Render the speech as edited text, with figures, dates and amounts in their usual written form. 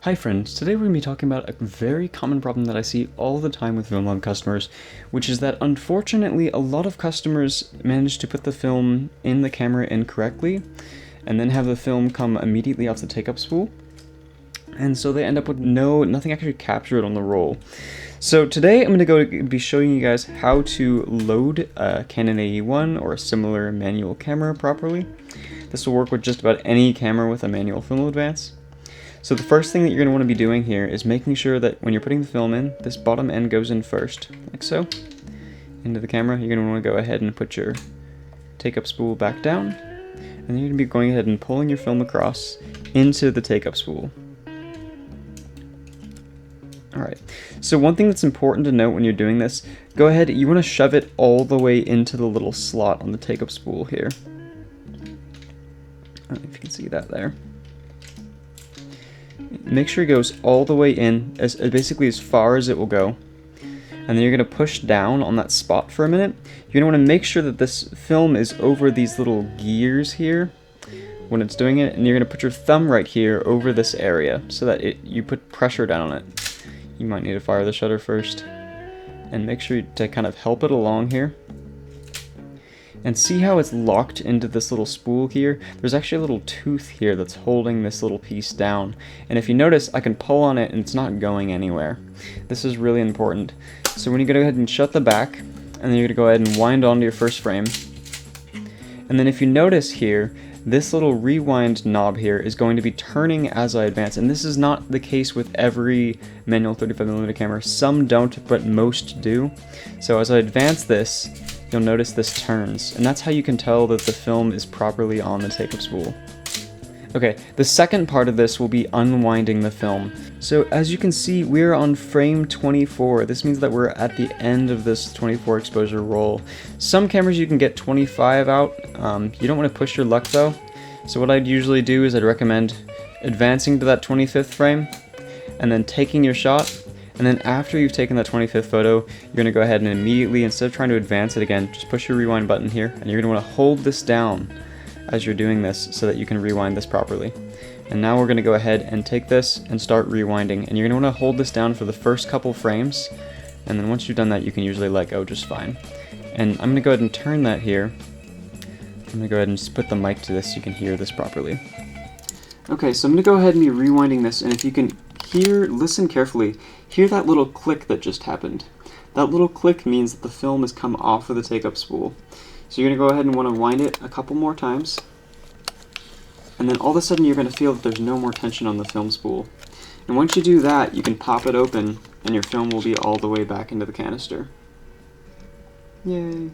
Hi friends, today we're going to be talking about a very common problem that I see all the time with film lab customers, which is that unfortunately a lot of customers manage to put the film in the camera incorrectly and then have the film come immediately off the take-up spool, and so they end up with nothing actually captured on the roll. So today I'm going to be showing you guys how to load a Canon Ae-1 or a similar manual camera properly. This will work with just about any camera with a manual film advance. So the first thing that you're going to want to be doing here is making sure that when you're putting the film in, this bottom end goes in first, like so, into the camera. You're going to want to go ahead and put your take-up spool back down, and then you're going to be going ahead and pulling your film across into the take-up spool. Alright, so one thing that's important to note when you're doing this, go ahead, you want to shove it all the way into the little slot on the take-up spool here. I don't know if you can see that there. Make sure it goes all the way in, basically as far as it will go. And then you're going to push down on that spot for a minute. You're going to want to make sure that this film is over these little gears here when it's doing it. And you're going to put your thumb right here over this area so that you put pressure down on it. You might need to fire the shutter first. And make sure to kind of help it along here. And see how it's locked into this little spool here? There's actually a little tooth here that's holding this little piece down. And if you notice, I can pull on it and it's not going anywhere. This is really important. So when you go ahead and shut the back, and then you're going to go ahead and wind onto your first frame. And then if you notice here, this little rewind knob here is going to be turning as I advance. And this is not the case with every manual 35mm camera. Some don't, but most do. So as I advance this, you'll notice this turns, and that's how you can tell that the film is properly on the take-up spool. Okay, the second part of this will be unwinding the film. So as you can see, we're on frame 24. This means that we're at the end of this 24 exposure roll. Some cameras you can get 25 out. You don't want to push your luck though. So what I'd usually do is I'd recommend advancing to that 25th frame and then taking your shot. And then after you've taken that 25th photo, you're going to go ahead and immediately, instead of trying to advance it again, just push your rewind button here, and you're going to want to hold this down as you're doing this so that you can rewind this properly. And now we're going to go ahead and take this and start rewinding, and you're going to want to hold this down for the first couple frames, and then once you've done that, you can usually let go just fine. And I'm going to go ahead and turn that here. I'm going to go ahead and just put the mic to this so you can hear this properly. Okay, so I'm going to go ahead and be rewinding this, and if you can listen carefully, hear that little click that just happened. That little click means that the film has come off of the take-up spool. So you're going to go ahead and want to wind it a couple more times, and then all of a sudden you're going to feel that there's no more tension on the film spool. And once you do that, you can pop it open, and your film will be all the way back into the canister. Yay!